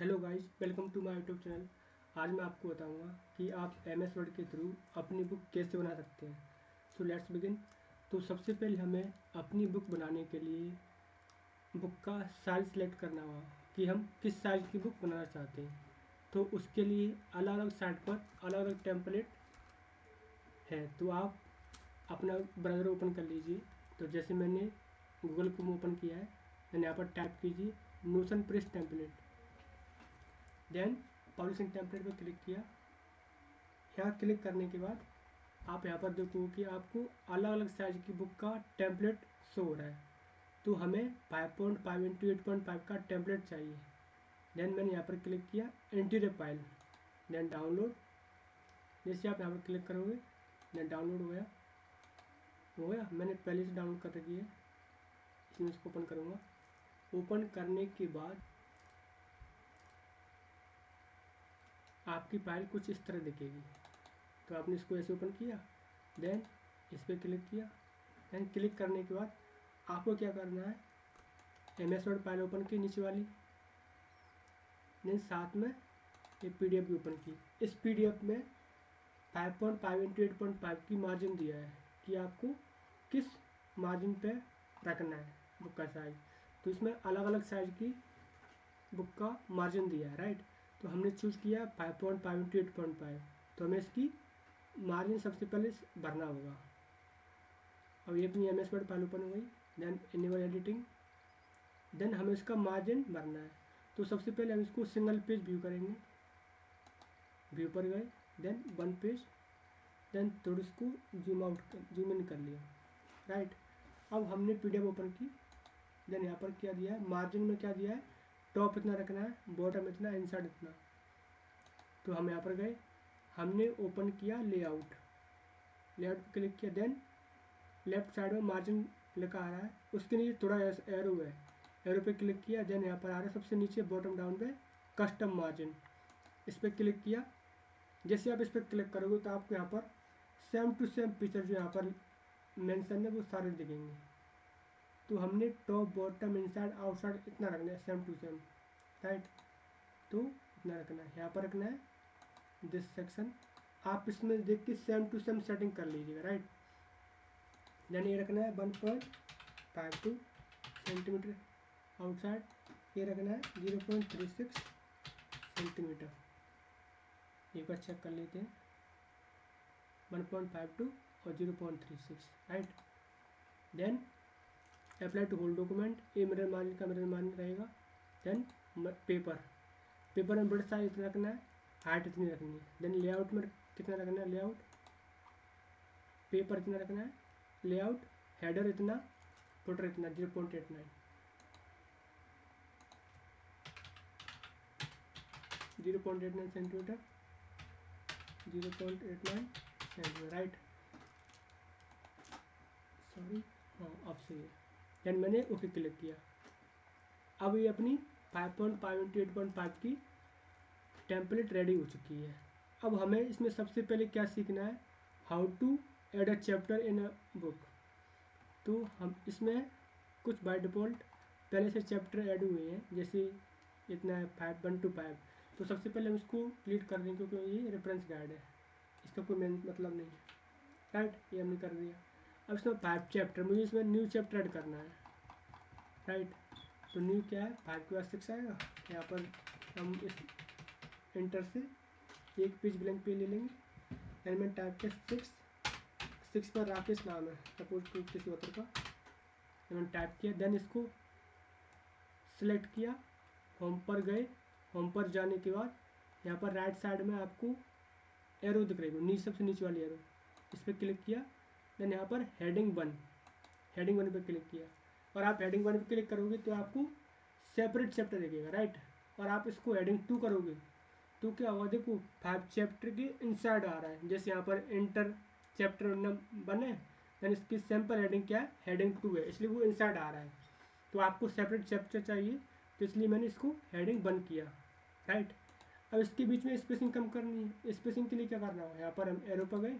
Hello guys, welcome to my YouTube channel. आज मैं आपको बताऊंगा कि आप एमएस वर्ड के थ्रू अपनी बुक कैसे बना सकते हैं। So let's begin. तो सबसे पहले हमें अपनी बुक बनाने के लिए बुक का साइज सेलेक्ट करना होगा कि हम किस साइज़ की बुक बनाना चाहते हैं। तो उसके लिए अलग अलग साइट पर अलग अलग टेम्पलेट है। तो आप अपना ब्राउज़र ओपन कर लीजिए। तो जैसे मैंने गूगल क्रोम ओपन किया है, मैंने यहाँ पर टाइप कीजिए notion press template. Then publishing template पर क्लिक किया। यहाँ क्लिक करने के बाद आप यहाँ पर देखो कि आपको अलग अलग साइज की बुक का टेम्पलेट शो हो रहा है। तो हमें 5.5 इंटू 8.5 का टेम्पलेट चाहिए। देन मैंने यहाँ पर क्लिक किया इंटीरियर फाइल, देन डाउनलोड। जैसे आप यहाँ पर क्लिक करोगे देन डाउनलोड हो गया। मैंने पहले से डाउनलोड कर रखी है, इसमें इसको ओपन करूँगा। ओपन करने के बाद आपकी फाइल कुछ इस तरह दिखेगी। तो आपने इसको ऐसे ओपन किया, देन इस पर क्लिक किया। देन क्लिक करने के बाद आपको क्या करना है, एमएस वर्ड फाइल ओपन की नीचे वाली, देन साथ में ये पीडीएफ भी ओपन की। इस पीडीएफ में 5.5 इंटू 8.5 की मार्जिन दिया है कि आपको किस मार्जिन पे रखना है बुक का साइज। तो इसमें अलग अलग साइज की बुक का मार्जिन दिया है, राइट। तो हमने चूज़ किया 5.5 इंटू 8.5। तो हमें इसकी मार्जिन सबसे पहले भरना होगा। अब ये अपनी एमएस वर्ड फाइल ओपन हो गई। देन इनेबल एडिटिंग, देन हमें इसका मार्जिन भरना है। तो सबसे पहले हम इसको सिंगल पेज व्यू करेंगे। व्यू पर गए, देन वन पेज, देन थोड़ा इसको जूम इन कर लिया, राइट। अब हमने पीडीएफ ओपन की। देन यहाँ पर क्या दिया है, मार्जिन में क्या दिया है, टॉप इतना रखना है, बॉटम इतना, इंसर्ट इतना। तो हम यहाँ पर गए, हमने ओपन किया लेआउट पर क्लिक किया। देन लेफ्ट साइड में मार्जिन लिखा आ रहा है, उसके नीचे थोड़ा एरो है, एरो पे क्लिक किया। देन यहाँ पर आ रहा है सबसे नीचे बॉटम डाउन पे कस्टम मार्जिन, इस पर क्लिक किया। जैसे आप इस पर क्लिक करोगे तो आपको यहाँ पर सेम टू सेम पिक्चर जो यहाँ पर मेंशन है वो सारे दिखेंगे। तो हमने टॉप बॉटम इनसाइड आउटसाइड इतना रखना है, सेम टू सेम, राइट। तो इतना रखना है, यहाँ पर रखना है दिस सेक्शन। आप इसमें देख के सेम टू सेम सेटिंग कर लीजिएगा, राइट। देन ये रखना है 1.52 सेंटीमीटर आउटसाइड, ये रखना है 0.36 सेंटीमीटर। एक बार चेक कर लेते हैं, 1.52 और 0.36, right. Then apply to whole document, ये मिरर मार्जिन का मिरर मार्जिन रहेगा। देन पेपर में बड़ा साइज इतना रखना है, हाइट इतनी रखनी है। देन लेआउट में कितना रखना है, लेआउट पेपर इतना रखना है, लेआउट हेडर इतना, फुटर इतना 0.89, 0.89 सेंटीमीटर, 0.89 सेंटीमीटर, राइट। सॉरी, हाँ अब सही है। देन मैंने ओके क्लिक किया। अब ये अपनी 5.5 इंटू 8.5 की टेम्पलेट रेडी हो चुकी है। अब हमें इसमें सबसे पहले क्या सीखना है, how to add a chapter in a book. तो हम इसमें कुछ बाय डिफ़ॉल्ट पहले से चैप्टर ऐड हुए हैं, जैसे इतना है 1 to 5। तो सबसे पहले हम इसको डिलीट कर देंगे क्योंकि ये रेफरेंस गाइड है, इसका कोई मेन मतलब नहीं है, राइट। ये हमने कर दिया। अब इसमें 5 चैप्टर, मुझे इसमें न्यू चैप्टर ऐड करना है, राइट। तो न्यू क्या है, 5 के बाद 6 आएगा। यहाँ पर हम इस इंटर से एक पेज ब्लैंक पे ले लेंगे। एलिमेंट टाइप के 6 पर राकेश नाम है, सपोज टू किसी ऑथर का, मैंने टाइप किया। देन इसको सिलेक्ट किया, होम पर गए। होम पर जाने के बाद यहाँ पर राइट साइड में आपको एरो दिख रही है, नीचे सबसे नीचे वाली एरो, इस पर क्लिक किया। देन यहाँ पर हेडिंग 1 पर क्लिक किया। और आप हेडिंग 1 पर क्लिक करोगे तो आपको सेपरेट चैप्टर दिखेगा, राइट। और आप इसको हेडिंग 2 करोगे तो क्या होगा, देखो 5 चैप्टर के इनसाइड आ रहा है। जैसे यहाँ पर इंटर चैप्टर 1 है, देन इसकी सैम्पल हेडिंग क्या है, हेडिंग 2 है, इसलिए वो इनसाइड आ रहा है। तो आपको सेपरेट चैप्टर चाहिए, तो इसलिए मैंने इसको हेडिंग 1 किया, राइट। अब इसके बीच में स्पेसिंग कम करनी है। स्पेसिंग के लिए क्या करना होगा, यहाँ पर हम एरो पर गए,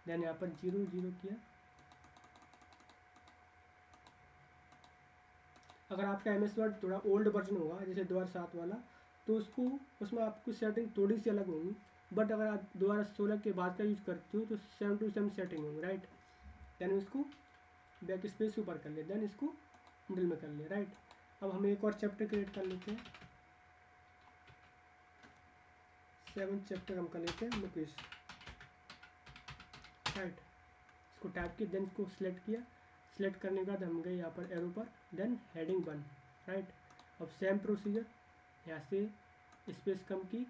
देन यहाँ पर 0 0 किया। अगर आपका एम एस वर्ड थोड़ा ओल्ड वर्जन होगा जैसे 2007 वाला, तो उसमें आपकी सेटिंग थोड़ी सी अलग होंगी। बट अगर आप 2016 के बाद का यूज़ करते हो तो सेम टू सेम सेटिंग होंगी, राइट। देन इसको बैक स्पेस ऊपर कर ले, देन इसको मिडिल में कर ले, राइट। अब हम एक और चैप्टर क्रिएट कर लेते हैं, 7th चैप्टर हम कर लेते हैं मुकेश, राइट। इसको टाइप किया, देन इसको सिलेक्ट किया, सिलेक्ट करने के बाद हम गए यहाँ पर एरो पर, देन हेडिंग 1, राइट। अब सेम प्रोसीजर, यहाँ से स्पेस कम की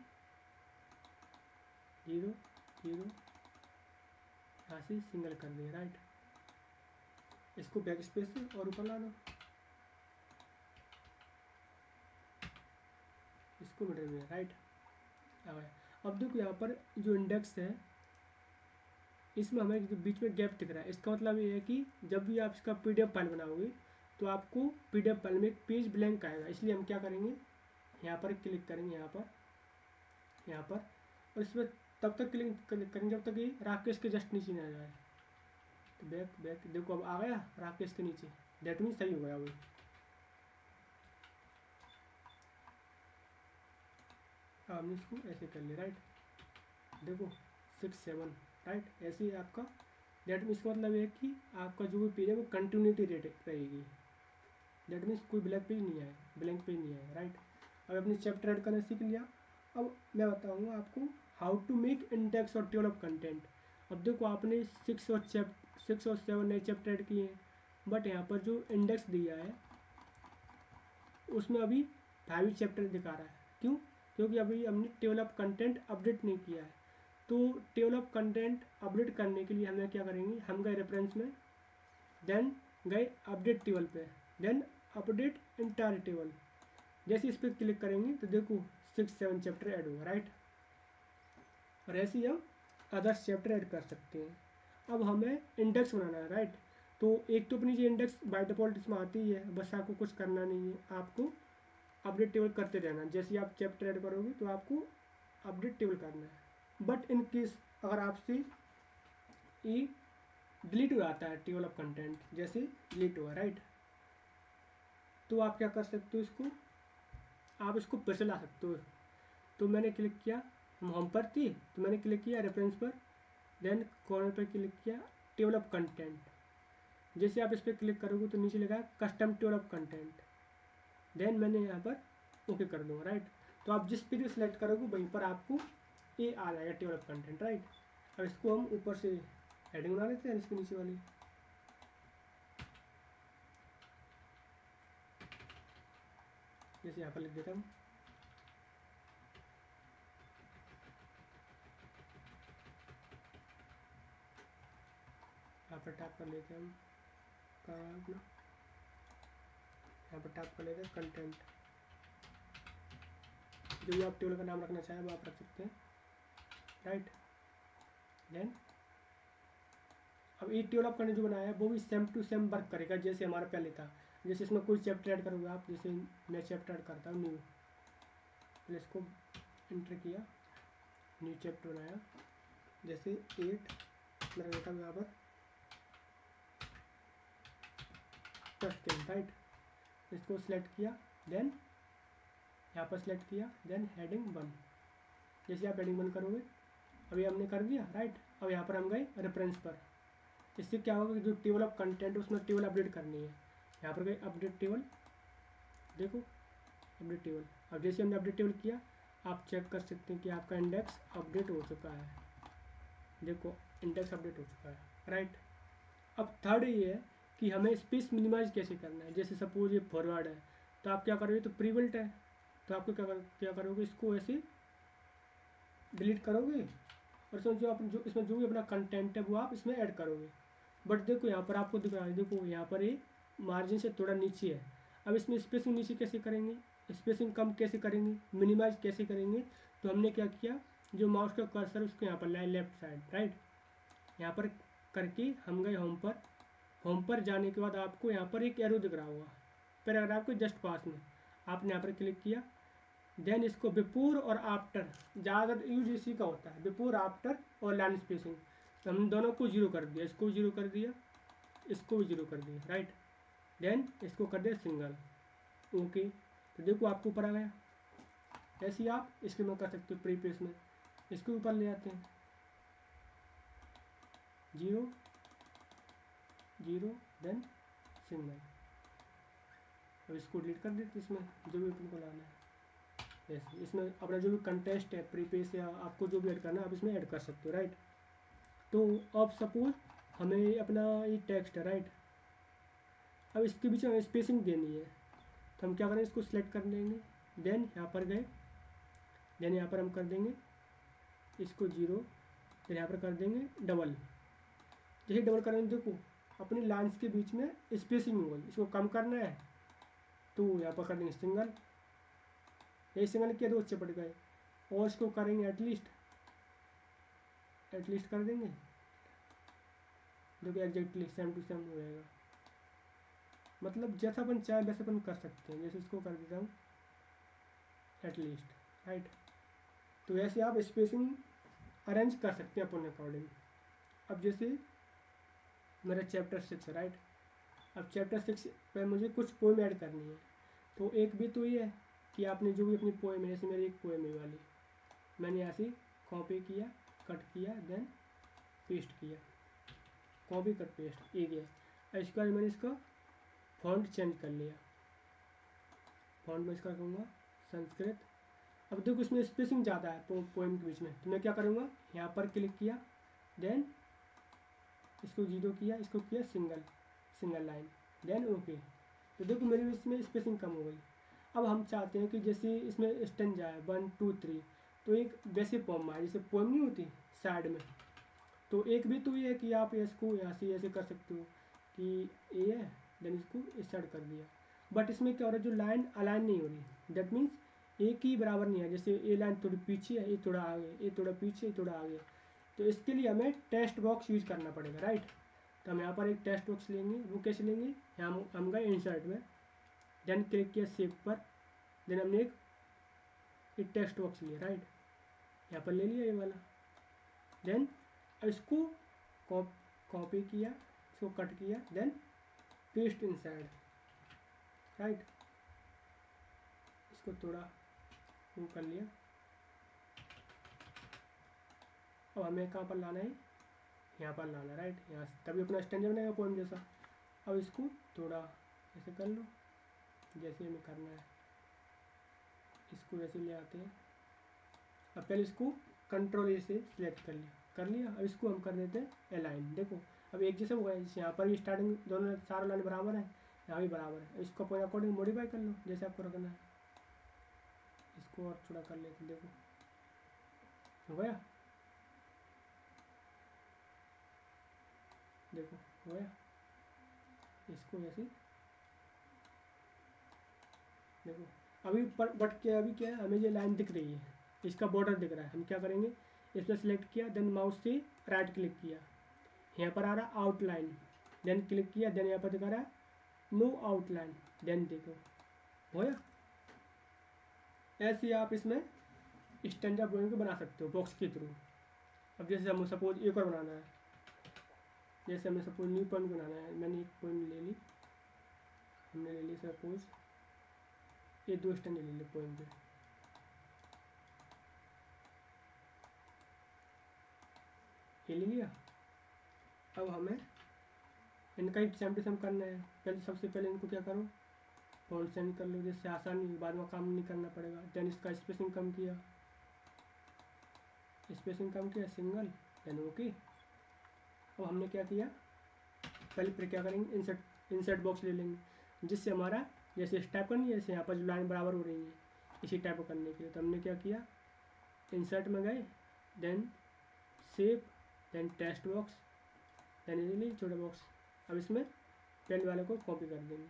0 0, यहाँ से सिंगल कर दिया, राइट। इसको बैक स्पेस से और ऊपर ला दो, इसको मिडिल में, राइट। अब देखो यहाँ पर जो इंडेक्स है इसमें हमें जो बीच में गैप दिख रहा है, इसका मतलब ये है कि जब भी आप इसका पीडीएफ फाइल बनाओगे तो आपको पीडीएफ फाइल में एक पेज ब्लैंक आएगा। इसलिए हम क्या करेंगे, यहाँ पर क्लिक करेंगे, यहाँ पर और इसमें तब तक क्लिक करेंगे जब तक ये राकेश के जस्ट नीचे ना जाए। तो बैक देखो अब आ गया राकेश के नीचे, डेट मीन सही हो गया वो। हमने इसको ऐसे कर लिया, राइट। देखो 6 7, राइट। ऐसे ही आपका डेट मीन, इसका मतलब ये है कि आपका जो भी पेज है वो कंटिन्यूटी रेट रहेगी। डेट मीन्स कोई ब्लैंक पेज नहीं आए, ब्लैंक पेज नहीं आए, राइट। अब अपने चैप्टर ऐड करना सीख लिया। अब मैं बताऊंगा आपको हाउ टू मेक इंडेक्स और टेबल ऑफ कंटेंट। अब देखो आपने 6 और 7 नए चैप्टर ऐड किए हैं, बट यहाँ पर जो इंडेक्स दिया है उसमें अभी 5 चैप्टर दिखा रहा है। क्यों? क्योंकि अभी हमने टेबल ऑफ कंटेंट अपडेट नहीं किया है। तो टेबल ऑफ कंटेंट अपडेट करने के लिए हमें क्या करेंगे, हम गए रेफरेंस में, देन गए अपडेट टेबल पे, देन अपडेट इंटायर टेबल। जैसे इस पर क्लिक करेंगे तो देखो 6 7 चैप्टर ऐड होगा, राइट। और ऐसे ही हम अदर्स चैप्टर ऐड कर सकते हैं। अब हमें इंडेक्स बनाना है, राइट। तो एक तो अपनी जो इंडेक्स बाय डिफॉल्ट इसमें आती ही है, बस आपको कुछ करना नहीं है, आपको अपडेट टेबल करते रहना। जैसे आप चैप्टर ऐड करोगे तो आपको अपडेट टेबल करना है। बट इन केस अगर आपसे ये डिलीट हो जाता है टेबल ऑफ कंटेंट, जैसे डिलीट हुआ, राइट, तो आप क्या कर सकते हो, इसको आप इसको फिर से ला सकते हो। तो मैंने क्लिक किया, हम होम पर थी तो मैंने क्लिक किया रेफरेंस पर, देन कॉर्नर पर क्लिक किया टेबल ऑफ कंटेंट। जैसे आप इस पर क्लिक करोगे तो नीचे लिखा है custom table of contents, then मैंने यहाँ पर ओके कर दूँगा, राइट। तो आप जिस पेज सेलेक्ट करोगे वहीं पर आपको ये आ जाएगा टेबल ऑफ कंटेंट, राइट। अब इसको हम ऊपर से हेडिंग बना लेते हैं इसके नीचे वाली, जैसे यहाँ पर लिख देता हूँ यहाँ पर टाइप कर लेते हैं हम कहाँ अपना, यहाँ पर टाइप कर लेते हैं कंटेंट। जो भी आप टेबल का नाम रखना चाहें वो आप रख सकते हैं, राइट। देन अब ये टेबल ऑफ कंटेंट जो बनाया है वो भी सेम टू सेम वर्क करेगा जैसे हमारा पहले था। जैसे इसमें कोई चैप्टर ऐड करोगे आप, जैसे मैं चैप्टर ऐड करता हूँ न्यू, तो इसको इंटर किया, न्यू चैप्टर बनाया, जैसे 8 मेरा रहता है यहाँ पर फर्स्ट टाइम, राइट। इसको सिलेक्ट किया, देन यहाँ पर सिलेक्ट किया, देन हेडिंग 1। जैसे आप हेडिंग 1 करोगे, अभी हमने कर दिया, राइट। अब यहाँ पर हम गए रेफरेंस पर, इससे क्या होगा कि जो टेबल ऑफ कंटेंट है उसमें टेबल अपडेट करनी है। यहाँ पर गए अपडेट टेबल, देखो अपडेट टेबल। अब जैसे हमने अपडेट टेबल किया, आप चेक कर सकते हैं कि आपका इंडेक्स अपडेट हो चुका है, देखो इंडेक्स अपडेट हो चुका है, राइट। अब थर्ड ये है कि हमें स्पेस मिनिमाइज कैसे करना है। जैसे सपोज ये फॉरवर्ड है तो आप क्या करोगे, तो प्रीविल्ट है तो आपको क्या करोगे, इसको ऐसे डिलीट करोगे और इसमें जो भी अपना कंटेंट है वो आप इसमें ऐड करोगे। बट देखो यहाँ पर आपको दिख रहा है, देखो यहाँ पर ये मार्जिन से थोड़ा नीचे है। अब इसमें स्पेसिंग नीचे कैसे करेंगे, स्पेसिंग कम कैसे करेंगे, मिनिमाइज कैसे करेंगे। तो हमने क्या किया, जो माउस का कर्सर उसको यहाँ पर लाए लेफ्ट साइड, राइट। यहाँ पर करके हम गए होम पर। होम पर जाने के बाद आपको यहाँ पर एक एरो दिख रहा होगा पैराग्राफ के जस्ट पास में, आपने यहाँ पर क्लिक किया, देन इसको बिफोर और आफ्टर, ज़्यादातर यूज इसी का होता है, बिफोर आफ्टर और लाइन स्पेसिंग। तो हमने दोनों को जीरो कर दिया, इसको जीरो कर दिया, इसको भी जीरो कर दिया, राइट। देन इसको कर दिया सिंगल, ओके, तो देखो आपको ऊपर आ गया। ऐसे ही आप इसके में कर सकते हो, प्रीपेस में इसके ऊपर ले आते हैं 0 0 देन सिंगल। अब इसको डिलीट कर देते, इसमें जो भी अपन को लाना है। ऐसे इसमें अपना जो भी कंटेस्ट है प्रीपेस या आपको जो भी ऐड करना है आप इसमें ऐड कर सकते हो, राइट। तो अब सपोज हमें अपना ये टेक्स्ट है, राइट। अब इसके बीच में स्पेसिंग देनी है, तो हम क्या करें, इसको सिलेक्ट कर लेंगे, देन यहाँ पर गए, देन यहाँ पर हम कर देंगे इसको 0, फिर यहाँ पर कर देंगे डबल। जैसे डबल करेंगे देखो अपनी लाइन्स के बीच में स्पेसिंग हो गई। इसको कम करना है तो यहाँ पर कर देंगे सिंगल, ये सिंगल किया तो चिपट गए। और इसको करेंगे एटलीस्ट कर देंगे, देखो एग्जैक्टली सेम टू सेम हो जाएगा। मतलब जैसा अपन चाहे वैसे अपन कर सकते हैं। जैसे इसको कर देता हूँ एटलीस्ट, राइट। तो ऐसे आप स्पेसिंग अरेंज कर सकते हैं अपने अकॉर्डिंग। अब जैसे मेरा चैप्टर 6 है, राइट। अब चैप्टर 6 पे मुझे कुछ पोएम ऐड करनी है। तो एक भी तो ये है कि आपने जो भी अपनी पोएम है, जैसे मेरी एक पोएम है वाली, मैंने यहाँ से कॉपी किया, कट किया, देन पेस्ट किया, कॉपी कट पेस्ट, ये गया। इसके बाद मैंने इसका फॉन्ट चेंज कर लिया, फॉन्ट में इसका कहूँगा संस्कृत। अब देखो इसमें स्पेसिंग ज़्यादा है पोएम के बीच में, तो मैं क्या करूँगा, यहाँ पर क्लिक किया, देन इसको 0 किया, इसको किया सिंगल लाइन, देन ओके। तो देखो मेरी इसमें स्पेसिंग कम हो गई। अब हम चाहते हैं कि जैसे इसमें स्टेंजा है 1 2 3, तो एक वैसे पोएम है, जैसे पोएम नहीं होती साइड में, तो एक भी तो ये है कि आप इसको यहाँ से ऐसे कर सकते हो कि ये है, देन इसको इस साइड कर दिया। बट इसमें क्या हो रहा है, जो लाइन अलाइन नहीं हो रही, दैट मीन्स एक ही बराबर नहीं है। जैसे ये लाइन थोड़ी पीछे है, ये थोड़ा आगे, ये थोड़ा पीछे, ये थोड़ा आगे। तो इसके लिए हमें टेक्स्ट बॉक्स यूज करना पड़ेगा, राइट। तो हम यहाँ पर एक टेक्स्ट बॉक्स लेंगे, वो कैसे लेंगे, यहाँ हम गए इंसर्ट में, देन क्लिक किया सेव पर, देन हमने एक टेक्स्ट बॉक्स लिया, राइट। यहाँ पर ले लिया ये वाला, देन इसको कॉपी किया, इसको कट किया, देन पेस्ट इनसाइड, राइट। इसको थोड़ा वो कर लिया। अब हमें कहाँ पर लाना है, यहाँ पर लाना है, राइट। यहाँ तभी अपना स्टैंडर्ड बनेगा पोएम जैसा। अब इसको थोड़ा ऐसे कर लो, जैसे हमें करना है, इसको ऐसे ले आते हैं। अब पहले इसको कंट्रोल ए से सिलेक्ट कर लिया। अब इसको हम कर देते हैं अलाइन। देखो अब एक जैसे हो गया, जैसे यहाँ पर भी स्टार्टिंग दोनों सारा लाइन बराबर है, यहाँ भी बराबर है। इसको अपने अकॉर्डिंग मॉडिफाई कर लो जैसे आपको रखना है। इसको और थोड़ा कर लेते, देखो हो गया, देखो हो गया। इसको ऐसे देखो अभी पर, बट क्या अभी क्या है, हमें ये लाइन दिख रही है, इसका बॉर्डर दिख रहा है। हम क्या करेंगे, इस पर सिलेक्ट किया, देन माउस से राइट क्लिक किया, यहाँ पर आ रहा आउटलाइन, देन क्लिक किया, देन यहाँ पर दिखा रहा है नो आउटलाइन, देन देखो हो गया। ऐसे ही आप इसमें स्टैंडर्ड ड्राइंग को बना सकते हो बॉक्स के थ्रू। अब जैसे हमें सपोज एक और बनाना है, जैसे हमें सपोज न्यू पॉइंट बनाना है, मैंने एक पॉइंट ले ली, हमने ले ली सपोज ये 2 स्टैंड ले ली पॉइंट पे, ये ले लिया। अब हमें इनका ही सेम टू सेम करना है। पहले सबसे पहले इनको क्या करो, फॉन्ट चेंज कर लो, जिससे आसानी बाद में काम नहीं करना पड़ेगा। देन इसका स्पेसिंग कम किया, सिंगल, देन ओके। अब हमने क्या किया, पहले फिर क्या करेंगे, इंसर्ट बॉक्स ले लेंगे, जिससे हमारा जैसे इस टाइप करनी है, जैसे यहाँ पर जो लाइन बराबर हो रही है इसी टाइप का करने के लिए। तो हमने क्या किया, इंसर्ट में गए, then save, then text box, then easily छोटा बॉक्स। अब इसमें पहले वाले को कॉपी कर देंगे,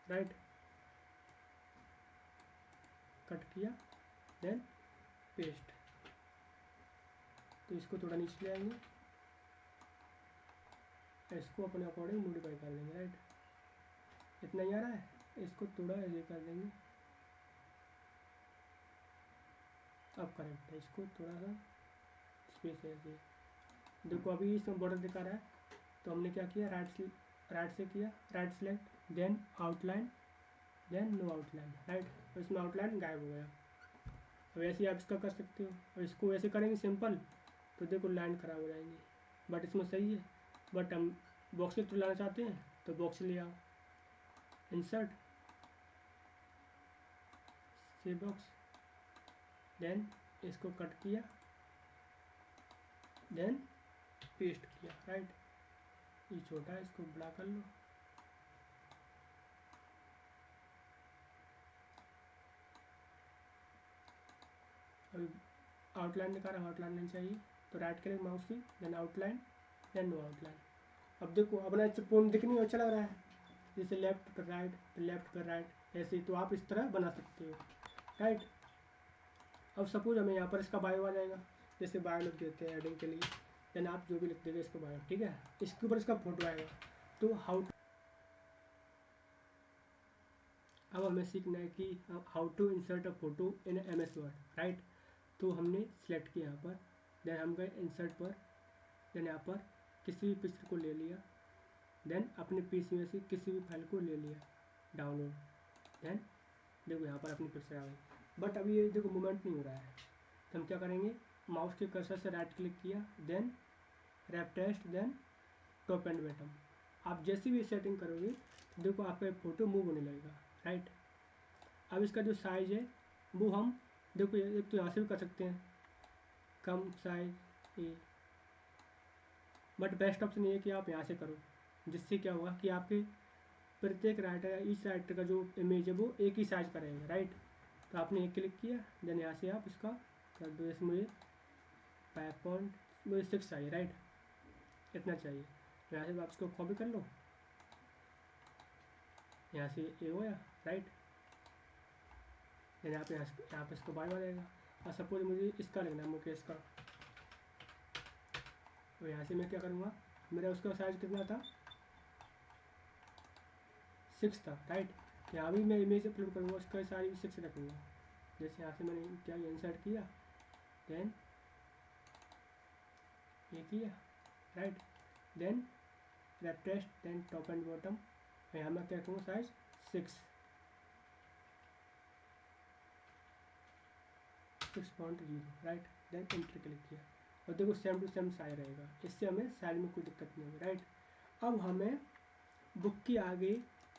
राइट, कट किया, देन पेस्ट। तो इसको थोड़ा नीचे ले आएंगे, इसको अपने अकॉर्डिंग मॉडिफाई कर देंगे, राइट। इतना ही आ रहा है, इसको थोड़ा ऐसे कर देंगे, अब करेक्ट है। इसको थोड़ा सा स्पेस ऐसे, देखो अभी इसमें बॉर्डर दिखा रहा है। तो हमने क्या किया, राइट से किया, right select, then outline, then no outline, right. तो इसमें आउटलाइन गायब हो गया। वैसे आप इसका कर सकते हो, और इसको वैसे करेंगे सिंपल तो देखो लाइन ख़राब हो जाएंगी, बट इसमें सही है। बट हम बॉक्स तो लाना चाहते हैं तो बॉक्स ले आओ, इंसर्ट से बॉक्स, देन इसको कट किया, देन पेस्ट किया, राइट। ये छोटा है, इसको बड़ा कर लो। अभी आउटलाइन दिखा रहा है, आउटलाइन नहीं चाहिए तो राइट क्लिक माउस से, then outline, then no outline. अब देखो अपना पूर्ण दिखनी अच्छा लग रहा है, जैसे लेफ्ट पर राइट, लेफ्ट पर राइट, ऐसे तो आप इस तरह बना सकते हो, राइट। अब सपोज हमें यहाँ पर इसका बायो आ जाएगा, जैसे बायो लिख देते हैं एडिंग के लिए, देन आप जो भी लिख देंगे इसको बायो, ठीक है। इसके ऊपर इसका फोटो आएगा, तो अब हमें सीखना है कि how to insert a photo in MS Word, right. तो हमने सेलेक्ट किया यहाँ पर, देन हम गए इंसर्ट पर, देन यहाँ पर किसी भी पिक्चर को ले लिया, देन अपने PC में से किसी भी फाइल को ले लिया डाउनलोड, देन देखो यहाँ पर अपनी पिक्चर आ गई। बट अभी ये देखो मूवमेंट नहीं हो रहा है, तो हम क्या करेंगे, माउस के कर्सर से राइट क्लिक किया, then wrap test, then top and bottom. आप जैसी भी सेटिंग करोगे तो देखो आपका फोटो मूव होने लगेगा, राइट। अब इसका जो साइज़ है वो हम देखो एक तो यहाँ से भी कर सकते हैं कम साइज ये, बट बेस्ट ऑप्शन ये है कि आप यहाँ से करो, जिससे क्या होगा कि आपके प्रत्येक राइटर या ईच राइटर का जो इमेज है वो एक ही साइज का रहेगा, राइट। तो आपने एक क्लिक किया, देन यहाँ से आप इसका कर दो, इसमें मुझे 5.6 चाहिए, राइट, इतना चाहिए। यहाँ से आप इसको कॉपी कर लो, यहाँ से ये हो गया, राइट। देन यहाँ पे इसको बाय हो जाएगा। और सपोज मुझे इसका लेना है मुकेश का, तो यहाँ से मैं क्या करूँगा, मेरा उसका साइज कितना था 6 था, राइट। यहाँ भी मैं इमेज अपलोड करूँगा, उसका साइज 6 रखूँगा। जैसे यहाँ से मैंने क्या इंसर्ट किया, देन ये किया, right, then left test, then top and bottom, यहाँ मैं क्या रखूँगा size 6.0, right, then enter click किया, और देखो सेम टू सेम साइज रहेगा, इससे हमें साइज में कोई दिक्कत नहीं होगी, राइट। अब हमें बुक की आगे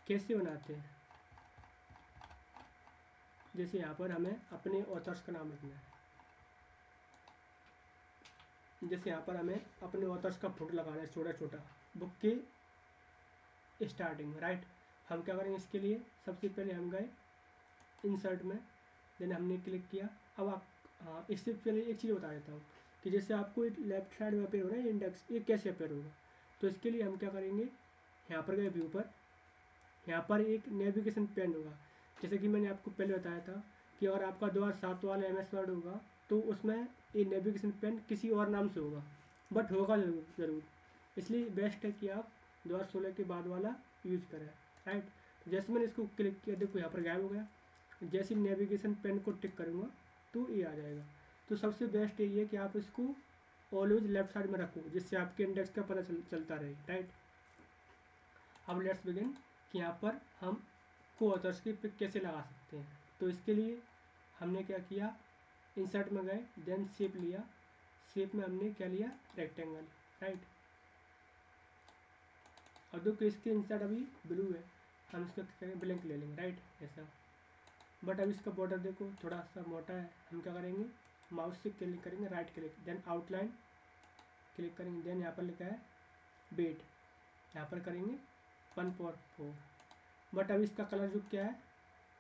कैसे बनाते हैं, जैसे यहाँ पर हमें अपने ऑथर्स का नाम लिखना है, जैसे यहाँ पर हमें अपने ऑथर्स का फोटो लगाना है छोटा छोटा बुक के स्टार्टिंग में, राइट। हम क्या करेंगे इसके लिए, सबसे पहले हम गए इंसर्ट में, देन हमने क्लिक किया। अब आप हाँ, इससे पहले एक चीज़ बता देता हूँ कि जैसे आपको लेफ्ट साइड में अपेयर हो रहा है इंडेक्स, ये कैसे अपेयर होगा। तो इसके लिए हम क्या करेंगे, यहाँ पर गए व्यू पर, यहाँ पर एक नेविगेशन पेन होगा, जैसे कि मैंने आपको पहले बताया था कि अगर आपका 2007 वाला MS वर्ड होगा तो उसमें ये नेविगेशन पेन किसी और नाम से होगा, बट होगा ज़रूर ज़रूर, इसलिए बेस्ट है कि आप 2016 के बाद वाला यूज करें, राइट। जैसे मैंने इसको क्लिक किया, देखो यहाँ पर गायब हो गया। जैसे नेविगेशन पेन को टिक करूँगा तो ये आ जाएगा। तो सबसे बेस्ट यही है कि आप इसको ऑलवेज लेफ्ट साइड में रखो, जिससे आपके इंडेक्स का पता चलता रहे, राइट। अब लेट्स बिगिन कि यहाँ पर हम को ऑथर्स की पिक कैसे लगा सकते हैं। तो इसके लिए हमने क्या किया, इंसर्ट में गए, देन शेप लिया, शेप में हमने क्या लिया रेक्टेंगल, राइट। और देखो इसके इंसर्ट अभी ब्लू है, हम इसका करेंगे ब्लैंक ले लेंगे, राइट, ऐसा। बट अब इसका बॉर्डर देखो थोड़ा सा मोटा है, हम क्या करेंगे, माउस से क्लिक करेंगे, right click, then outline click करेंगे, देन यहाँ पर लिखा है वेट, यहाँ पर करेंगे 1/4। बट अब इसका कलर जो क्या है,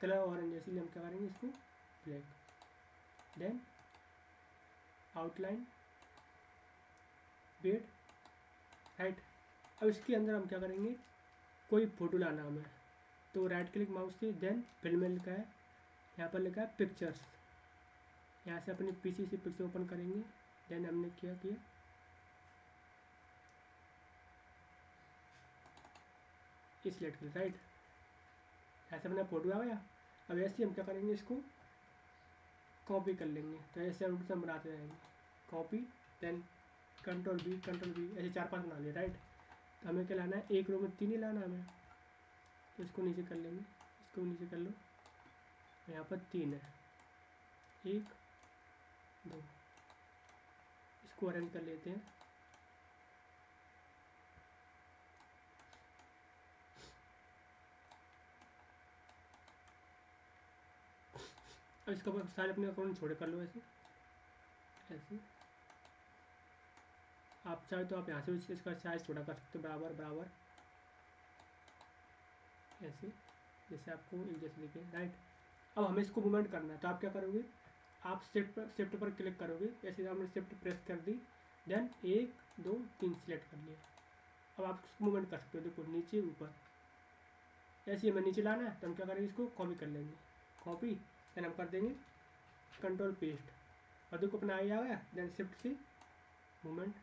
कलर ऑरेंज है, इसीलिए हम क्या करेंगे इसको black, then outline weight, right. अब इसके अंदर हम क्या करेंगे, कोई फोटो लाना हमें, तो राइट क्लिक माउस से, देन फिल्म में लिखा है, यहाँ पर लिखा है पिक्चर्स, यहाँ से अपने PC से पिक्चर ओपन करेंगे, देन हमने क्या किया, सिलेक्ट किया, राइट, ऐसे अपना फोटो आ गया। अब ऐसे हम क्या करेंगे, इसको कॉपी कर लेंगे, तो ऐसे हम बनाते रहेंगे, कॉपी, देन कंट्रोल बी ऐसे 4-5 बना लिए, राइट। तो हमें क्या लाना है, एक रो में 3 ही लाना है हमें, तो इसको नीचे कर लेंगे, इसको नीचे कर लो, यहाँ पर 3 है, 1 2, इसको अरेंज कर लेते हैं। अब इसका सारे अपने अकाउंट छोड़े कर लो ऐसे ऐसे। आप चाहे तो आप यहाँ से भी इसका साइज छोटा कर सकते हो, बराबर बराबर ऐसे, जैसे आपको एक जैसे दिखे, राइट। अब हमें इसको मूवमेंट करना है, तो आप क्या करोगे, आप शिफ्ट पर क्लिक करोगे, ऐसे आपने शिफ्ट प्रेस कर दी, देन 1 2 3 सिलेक्ट कर लिया। अब आप इसको मूवमेंट कर सकते हो, देखो नीचे ऊपर, ऐसे हमें नीचे लाना है तो हम क्या करेंगे, इसको कॉपी कर लेंगे, कॉपी, देन हम कर देंगे कंट्रोल पेस्ट, और देखो अपना आ गया, देन शिफ्ट से मूवमेंट,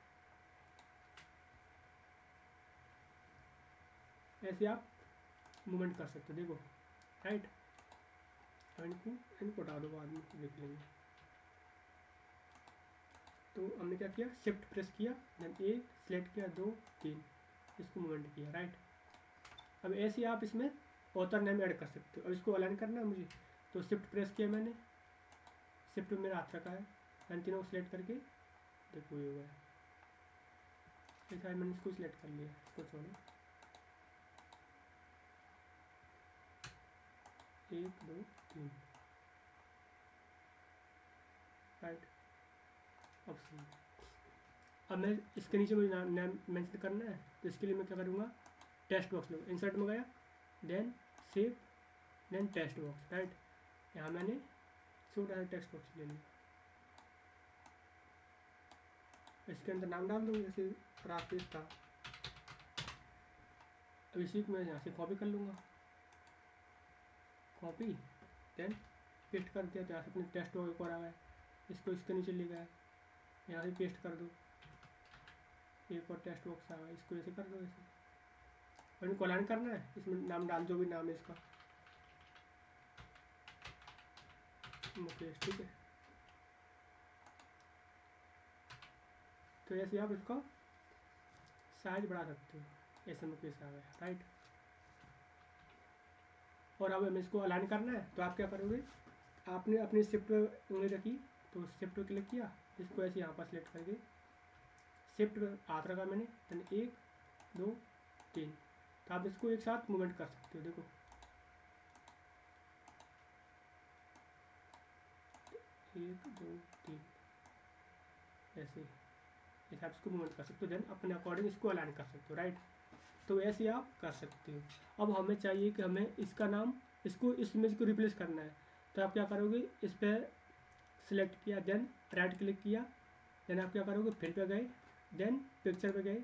ऐसे आप मूवमेंट कर सकते हो, देखो, राइट। इनको हटा दो, बाद में देख लेंगे। तो हमने क्या किया, शिफ्ट प्रेस किया, देन 1 सेलेक्ट किया, 2 3, इसको मूवमेंट किया, राइट। अब ऐसे आप इसमें ऑथर नेम ऐड कर सकते हो। अब इसको अलाइन करना है मुझे, तो शिफ्ट प्रेस किया मैंने, शिफ्ट में मेरा हाथ रखा है, एंड तीनों को सिलेक्ट करके देखो ये हुआ है, ऐसा मैंने इसको सिलेक्ट कर लिया, इसको छोड़ो, 1 2 3, राइट। अब सही। अब मैं इसके नीचे मुझे नाम मेंशन करना है, तो इसके लिए मैं क्या करूँगा, टेक्स्ट बॉक्स लो, इंसर्ट में गया, then save, then text box, right. यहाँ मैंने छोटा सा टेक्स्ट बॉक्स ले लिया, इसके अंदर नाम डाल दूँगा, जैसे राकेश था। अब इसी को मैं यहाँ से कॉपी कर लूँगा, कॉपी, देन पेस्ट कर दिया, तो यहाँ से अपने टेक्स्ट बॉक्स और आ गया, इसको इसके नीचे ले गया, यहाँ से पेस्ट कर दो, एक और टेक्स्ट बॉक्स आ गया, इसको ऐसे कर दो ऐसे, और इनको अलाइन करना है, इसमें नाम डाल, जो भी नाम है इसका, मुकेश, ठीक है। तो ऐसे आप इसका साइज बढ़ा सकते हो, ऐसे मुकेश आ गया, राइट। और अब हमें इसको अलाइन करना है, तो आप क्या करोगे, आपने अपनी शिफ्ट उंगली रखी, तो शिफ्ट पर क्लिक किया, इसको ऐसे यहाँ पर सिलेक्ट करके शिफ्ट हाथ रखा मैंने, देन 1 2 3, तो आप इसको एक साथ मूवमेंट कर सकते हो, देखो 1 2 3, ऐसे आप इसको मूवमेंट कर सकते हो, देन अपने अकॉर्डिंग इसको अलाइन कर सकते हो, राइट। तो ऐसे आप कर सकते हो। अब हमें चाहिए कि हमें इसका नाम, इसको इस इमेज को रिप्लेस करना है, तो आप क्या करोगे, इस पर सिलेक्ट किया, देन राइट क्लिक किया, देन आप क्या करोगे, फिल पे गए, देन पिक्चर पे गए,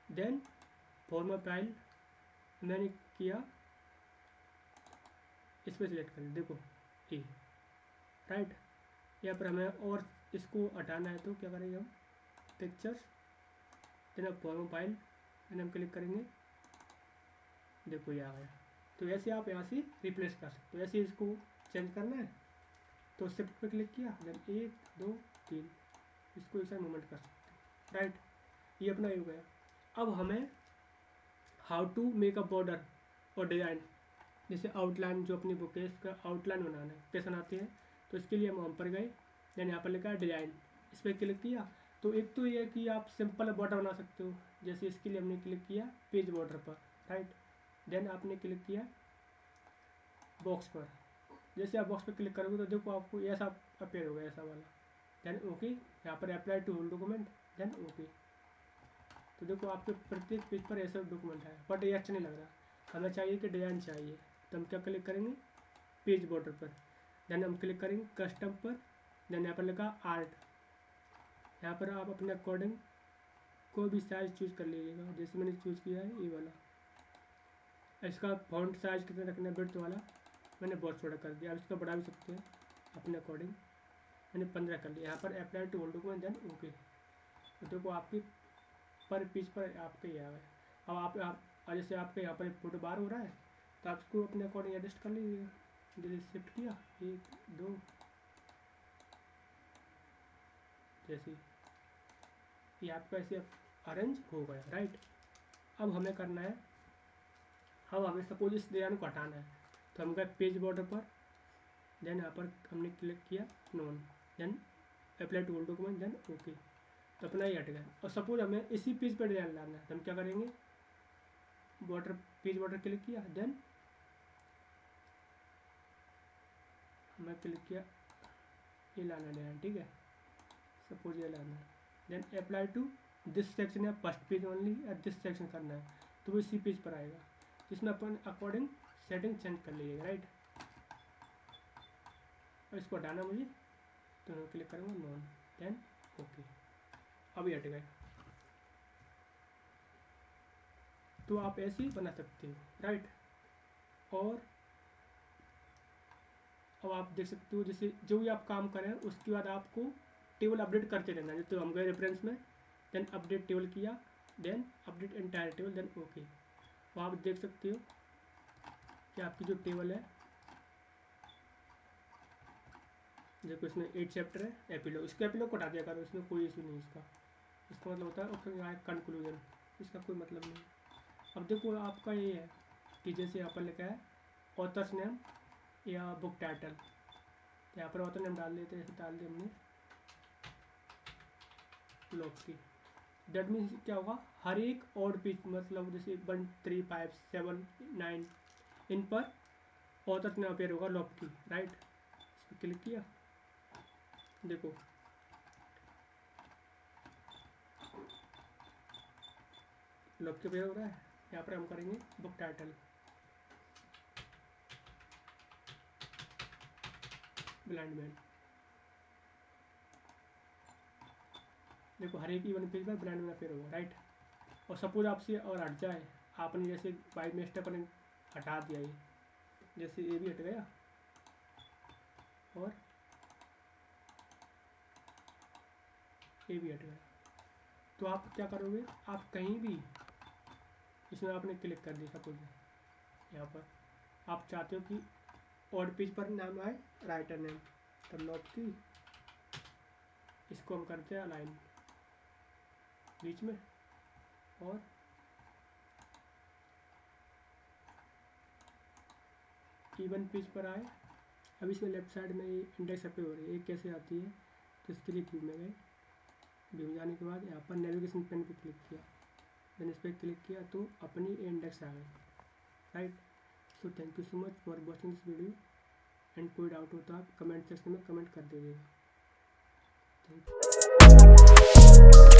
देन फॉर्मेट फाइल मैंने किया, इस पर सिलेक्ट करें, देखो ए, राइट। यहाँ पर हमें और इसको हटाना है, तो क्या करेंगे हम, पिक्चर्स, देन अब फॉर्मेट फाइल, देन हम क्लिक करेंगे, देखो ये आ गया। तो ऐसे आप यहाँ से रिप्लेस कर सकते हो, ऐसे इसको चेंज करना है, तो शिफ्ट पे क्लिक किया, देन 1 2 3, इसको ऐसा मूवमेंट कर सकते हो, राइट। ये अपना ये हो गया। अब हमें how to make a border और डिज़ाइन, जैसे आउटलाइन, जो अपनी बुकेज का आउटलाइन बनाना है, कैसे बनाते हैं, तो इसके लिए हम पर गए, देन यहाँ पर लिखा है डिज़ाइन, इस पर क्लिक किया। तो एक तो ये है कि आप सिंपल बॉर्डर बना सकते हो, जैसे इसके लिए हमने क्लिक किया पेज बॉर्डर पर, राइट। देन आपने क्लिक किया बॉक्स पर, जैसे आप बॉक्स पर क्लिक करोगे तो देखो आपको ऐसा अपेयर होगा, ऐसा वाला, देन ओके, यहाँ पर apply to whole document, then okay. तो देखो आपके प्रत्येक पेज पर ऐसा डॉक्यूमेंट है, बट ये अच्छा नहीं लग रहा, हमें चाहिए कि डिज़ाइन चाहिए, तो हम क्या क्लिक करेंगे, पेज बॉर्डर पर, देन हम क्लिक करेंगे कस्टम पर, देन यहाँ पर लिखा आर्ट, यहाँ पर आप अपने अकॉर्डिंग कोई भी साइज चूज़ कर लीजिएगा, जैसे मैंने चूज़ किया है ये वाला। इसका फॉन्ट साइज कितना रखना है, विड्थ वाला मैंने बहुत छोटा कर दिया, अब इसका बढ़ा भी सकते हैं अपने अकॉर्डिंग, मैंने 15 कर लिया। यहाँ पर apply to whole document, then okay. तो देखो आपकी पर पेज पर आपके ये आ गया। अब आप जैसे आपके यहाँ पर फोटो बार हो रहा है, तो आप इसको अपने अकॉर्डिंग एडजस्ट कर लीजिएगा, जैसे शिफ्ट किया 1 2, जैसे ये आपका ऐसे अरेंज हो गया, राइट। अब हमें करना है, अब हमें सपोज इस डिज़ाइन को हटाना है, तो हम गए पेज बॉर्डर पर, देन यहाँ पर हमने क्लिक किया none, then apply to all document, then okay, तो अपना ही हट गया। और सपोज हमें इसी पेज पर डिजाइन लाना है तो हम क्या करेंगे, बॉर्डर पेज बॉर्डर क्लिक किया, देन हमने क्लिक किया ये लाना डिजाइन, ठीक है, सपोज ये लाना है, then apply to this section या फर्स्ट पेज ओनली या दिस सेक्शन करना है तो वो इसी पेज पर आएगा, जिसमें अपन अकॉर्डिंग सेटिंग चेंज कर लीजिएगा, राइट। और इसको हटाना मुझे तो मैं क्लिक करूँगा नॉन, देन ओके, अभी हट गए। तो आप ऐसे ही बना सकते हो, राइट। और अब आप देख सकते हो जैसे जो भी आप काम करें उसके बाद आपको टेबल अपडेट करते रहना है। तो हम गए रेफरेंस में, देन अपडेट टेबल किया, then update entire table, then okay. तो आप देख सकते हो कि आपकी जो टेबल है, देखो इसमें 8 चैप्टर है, एपिलॉग, इसका एपिलॉग को हटा दिया करो, इसमें कोई इशू नहीं इसका मतलब होता है ओके यहाँ कंक्लूजन, इसका कोई मतलब नहीं। अब देखो आपका ये है कि जैसे यहाँ पर लिखा है ऑथर्स नेम या बुक टाइटल, तो यहाँ पर ऑथर नेम डाल देते हैं, जैसे डाल दिया हमने लॉक की। दैट मीन्स क्या होगा, हर एक ऑड पेज मतलब जैसे 1 3 5 7 9 इन पर ऑथर नेम अपेयर होगा लॉक की, राइट। इस पर क्लिक किया, देखो लॉक के अपेयर हो रहा है। यहाँ पर हम करेंगे बुक टाइटल, ब्लाइंड मैन, देखो हर एक इवन पेज पर ब्लाइंड मैन अपेयर होगा, राइट। और सपोज आपसे और हट जाए, आपने जैसे बाई मिस्टेक पर हटा दिया ये, जैसे ये भी हट गया और ये भी हट गया, तो आप क्या करोगे, आप कहीं भी इसमें आपने क्लिक कर दिया, सपोज यहाँ पर आप चाहते हो कि ऑड पेज पर नाम आए राइटर नेम, तो लॉक की, इसको हम करते हैं अलाइन बीच में, और इवन पेज पर आए। अब इसमें लेफ्ट साइड में ये इंडेक्स अपेयर हो रही है, ये कैसे आती है, तो इसके लिए व्यू में गए, व्यू में जाने के बाद यहाँ पर नेविगेशन पेन पे क्लिक किया, देन इस पर क्लिक किया तो अपनी इंडेक्स आ गई, right. So thank you so much for watching this video, and कोई डाउट हो तो आप कमेंट सेक्शन में कमेंट कर दीजिएगा, थैंक यू।